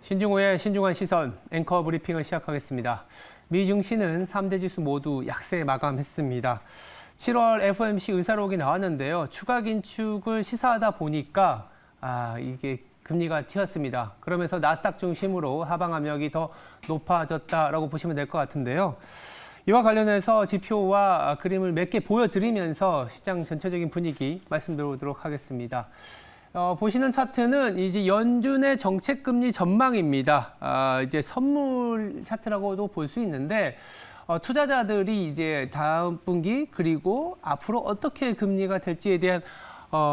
신중호의 신중한 시선 앵커 브리핑을 시작하겠습니다. 미 증시는 3대 지수 모두 약세 마감했습니다. 7월 FOMC 의사록이 나왔는데요. 추가 긴축을 시사하다 보니까 이게 금리가 튀었습니다. 그러면서 나스닥 중심으로 하방 압력이 더 높아졌다라고 보시면 될 것 같은데요. 이와 관련해서 지표와 그림을 몇 개 보여드리면서 시장 전체적인 분위기 말씀드리도록 하겠습니다. 보시는 차트는 이제 연준의 정책금리 전망입니다. 이제 선물 차트라고도 볼 수 있는데, 투자자들이 이제 다음 분기 그리고 앞으로 어떻게 금리가 될지에 대한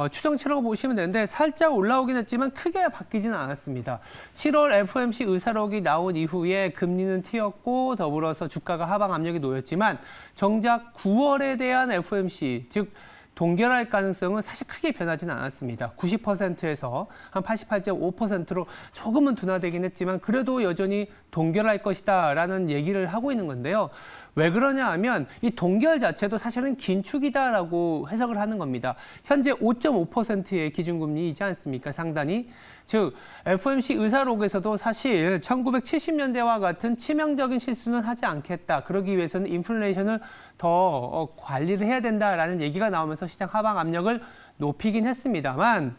추정치라고 보시면 되는데 살짝 올라오긴 했지만 크게 바뀌지는 않았습니다. 7월 FOMC 의사록이 나온 이후에 금리는 튀었고 더불어서 주가가 하방 압력이 놓였지만 정작 9월에 대한 FOMC, 즉 동결할 가능성은 사실 크게 변하지는 않았습니다. 90%에서 한 88.5%로 조금은 둔화되긴 했지만 그래도 여전히 동결할 것이다 라는 얘기를 하고 있는 건데요. 왜 그러냐 하면 이 동결 자체도 사실은 긴축이다라고 해석을 하는 겁니다. 현재 5.5%의 기준금리이지 않습니까? 상단이. 즉 FOMC 의사록에서도 사실 1970년대와 같은 치명적인 실수는 하지 않겠다. 그러기 위해서는 인플레이션을 더 관리를 해야 된다라는 얘기가 나오면서 시장 하방 압력을 높이긴 했습니다만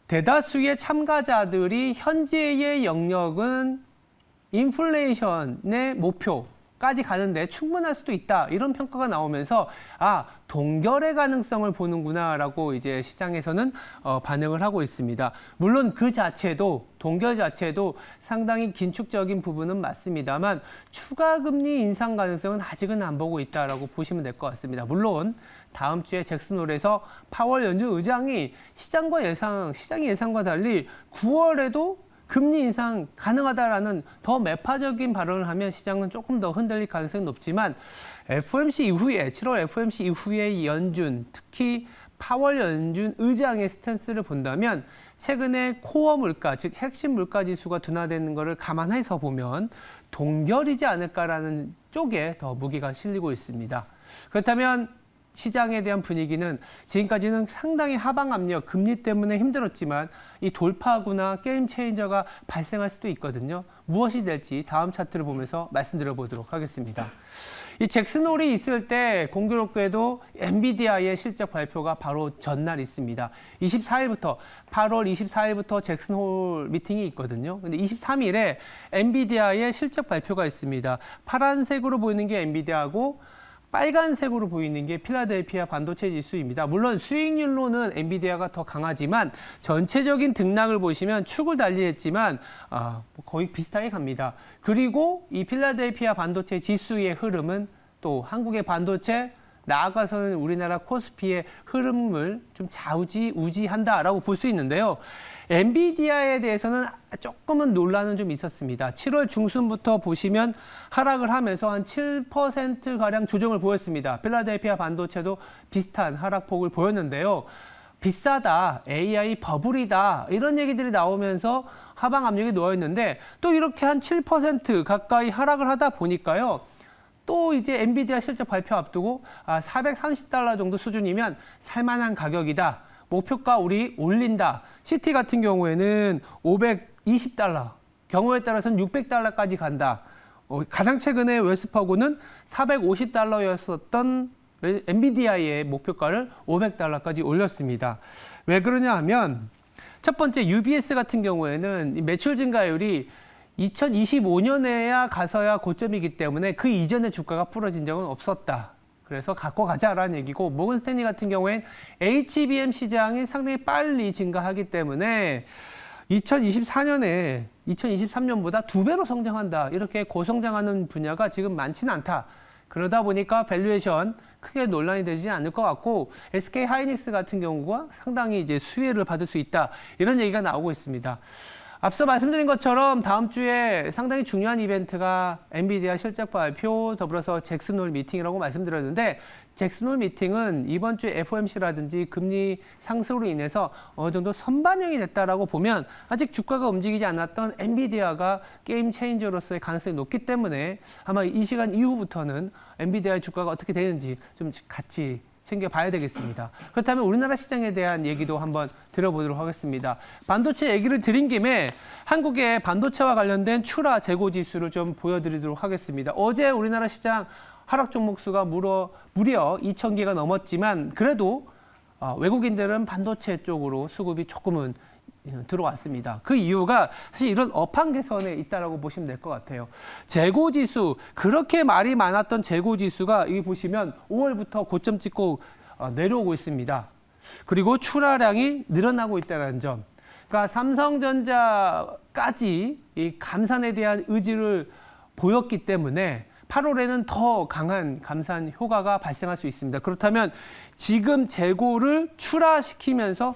대다수의 참가자들이 현재의 영역은 인플레이션의 목표까지 가는데 충분할 수도 있다. 이런 평가가 나오면서 동결의 가능성을 보는구나라고 이제 시장에서는 반응을 하고 있습니다. 물론 그 자체도 동결 자체도 상당히 긴축적인 부분은 맞습니다만 추가 금리 인상 가능성은 아직은 안 보고 있다라고 보시면 될 것 같습니다. 물론 다음 주에 잭슨홀에서 파월 연준 의장이 시장 예상과 달리 9월에도 금리 인상 가능하다라는 더 매파적인 발언을 하면 시장은 조금 더 흔들릴 가능성이 높지만 FOMC 이후에 7월 FOMC 이후의 연준, 특히 파월 연준 의장의 스탠스를 본다면 최근에 코어 물가, 즉 핵심 물가 지수가 둔화되는 것을 감안해서 보면 동결이지 않을까라는 쪽에 더 무게가 실리고 있습니다. 그렇다면 시장에 대한 분위기는 지금까지는 상당히 하방 압력, 금리 때문에 힘들었지만 이 돌파구나 게임 체인저가 발생할 수도 있거든요. 무엇이 될지 다음 차트를 보면서 말씀드려 보도록 하겠습니다. 이 잭슨홀이 있을 때 공교롭게도 엔비디아의 실적 발표가 바로 전날 있습니다. 8월 24일부터 잭슨홀 미팅이 있거든요. 근데 23일에 엔비디아의 실적 발표가 있습니다. 파란색으로 보이는 게 엔비디아고 빨간색으로 보이는 게 필라델피아 반도체 지수입니다. 물론 수익률로는 엔비디아가 더 강하지만 전체적인 등락을 보시면 축을 달리했지만 거의 비슷하게 갑니다. 그리고 이 필라델피아 반도체 지수의 흐름은 또 한국의 반도체 나아가서는 우리나라 코스피의 흐름을 좀 좌우지우지한다라고 볼 수 있는데요. 엔비디아에 대해서는 조금은 논란은 좀 있었습니다. 7월 중순부터 보시면 하락을 하면서 한 7%가량 조정을 보였습니다. 필라델피아 반도체도 비슷한 하락폭을 보였는데요. 비싸다, AI 버블이다 이런 얘기들이 나오면서 하방 압력이 놓여있는데 또 이렇게 한 7% 가까이 하락을 하다 보니까요. 또 이제 엔비디아 실적 발표 앞두고 $430 정도 수준이면 살만한 가격이다. 목표가 우리 올린다. CT 같은 경우에는 $520, 경우에 따라서는 $600까지 간다. 가장 최근에 웰스파고는 $450였었던 엔비디아의 목표가를 $500까지 올렸습니다. 왜 그러냐 하면 첫 번째 UBS 같은 경우에는 매출 증가율이 2025년에야 가서야 고점이기 때문에 그 이전에 주가가 풀어진 적은 없었다. 그래서 갖고 가자라는 얘기고 모건 스탠리 같은 경우엔 HBM 시장이 상당히 빨리 증가하기 때문에 2023년보다 2배로 성장한다. 이렇게 고성장하는 분야가 지금 많지는 않다. 그러다 보니까 밸류에이션 크게 논란이 되지 않을 것 같고 SK 하이닉스 같은 경우가 상당히 이제 수혜를 받을 수 있다. 이런 얘기가 나오고 있습니다. 앞서 말씀드린 것처럼 다음 주에 상당히 중요한 이벤트가 엔비디아 실적 발표 더불어서 잭슨홀 미팅이라고 말씀드렸는데 잭슨홀 미팅은 이번 주에 FOMC라든지 금리 상승으로 인해서 어느 정도 선반영이 됐다라고 보면 아직 주가가 움직이지 않았던 엔비디아가 게임 체인저로서의 가능성이 높기 때문에 아마 이 시간 이후부터는 엔비디아의 주가가 어떻게 되는지 좀 같이 챙겨봐야 되겠습니다. 그렇다면 우리나라 시장에 대한 얘기도 한번 들어보도록 하겠습니다. 반도체 얘기를 드린 김에 한국의 반도체와 관련된 추라 재고 지수를 좀 보여드리도록 하겠습니다. 어제 우리나라 시장 하락 종목 수가 무려 2,000개가 넘었지만 그래도 외국인들은 반도체 쪽으로 수급이 조금은 들어왔습니다. 그 이유가 사실 이런 업황 개선에 있다라고 보시면 될 것 같아요. 재고 지수, 그렇게 말이 많았던 재고 지수가 여기 보시면 5월부터 고점 찍고 내려오고 있습니다. 그리고 출하량이 늘어나고 있다는 점. 그러니까 삼성전자까지 이 감산에 대한 의지를 보였기 때문에 8월에는 더 강한 감산 효과가 발생할 수 있습니다. 그렇다면 지금 재고를 출하시키면서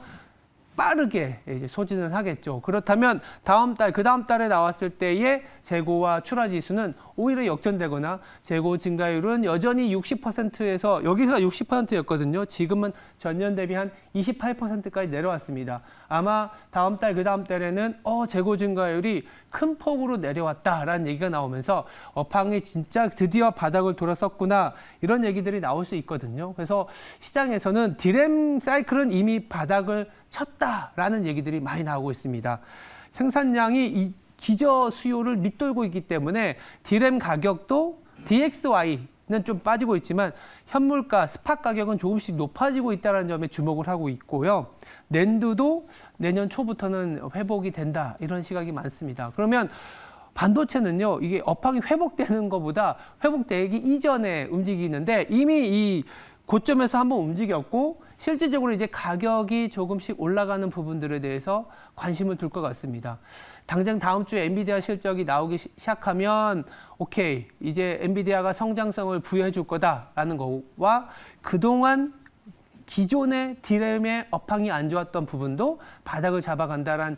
빠르게 이제 소진을 하겠죠. 그렇다면 다음 달, 그 다음 달에 나왔을 때의 재고와 출하 지수는 오히려 역전되거나 재고 증가율은 여전히 60%에서 여기서 60%였거든요. 지금은 전년 대비 한 28%까지 내려왔습니다. 아마 다음 달, 그 다음 달에는 재고 증가율이 큰 폭으로 내려왔다라는 얘기가 나오면서 업황이 진짜 드디어 바닥을 돌아섰구나 이런 얘기들이 나올 수 있거든요. 그래서 시장에서는 디램 사이클은 이미 바닥을 쳤다라는 얘기들이 많이 나오고 있습니다. 생산량이 이 기저 수요를 밑돌고 있기 때문에 디램 가격도 DXY는 좀 빠지고 있지만 현물가, 스팟 가격은 조금씩 높아지고 있다는 점에 주목을 하고 있고요. 낸두도 내년 초부터는 회복이 된다 이런 시각이 많습니다. 그러면 반도체는요, 이게 업황이 회복되는 것보다 회복되기 이전에 움직이는데 이미 이 고점에서 한번 움직였고 실질적으로 이제 가격이 조금씩 올라가는 부분들에 대해서 관심을 둘 것 같습니다. 당장 다음 주에 엔비디아 실적이 나오기 시작하면 오케이, 이제 엔비디아가 성장성을 부여해 줄 거다라는 거와 그동안 기존의 디램의 업황이 안 좋았던 부분도 바닥을 잡아간다라는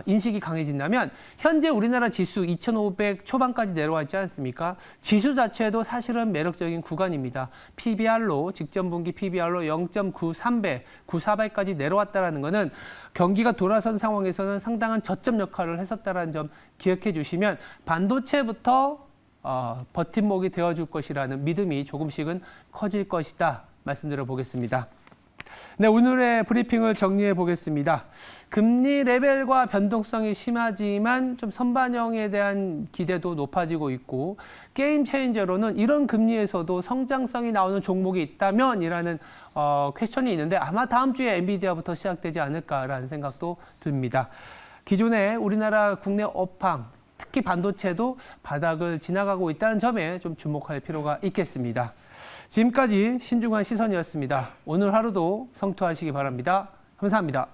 인식이 강해진다면 현재 우리나라 지수 2,500 초반까지 내려와 있지 않습니까? 지수 자체도 사실은 매력적인 구간입니다. PBR로 직전 분기 PBR로 0.93배, 94배까지 내려왔다는 것은 경기가 돌아선 상황에서는 상당한 저점 역할을 했었다는 점 기억해 주시면 반도체부터 버팀목이 되어줄 것이라는 믿음이 조금씩은 커질 것이다 말씀드려 보겠습니다. 네, 오늘의 브리핑을 정리해 보겠습니다. 금리 레벨과 변동성이 심하지만 좀 선반영에 대한 기대도 높아지고 있고 게임 체인저로는 이런 금리에서도 성장성이 나오는 종목이 있다면 이라는 퀘스천이 있는데 아마 다음 주에 엔비디아부터 시작되지 않을까라는 생각도 듭니다. 기존에 우리나라 국내 업황, 특히 반도체도 바닥을 지나가고 있다는 점에 좀 주목할 필요가 있겠습니다. 지금까지 신중한 시선이었습니다. 오늘 하루도 성투하시기 바랍니다. 감사합니다.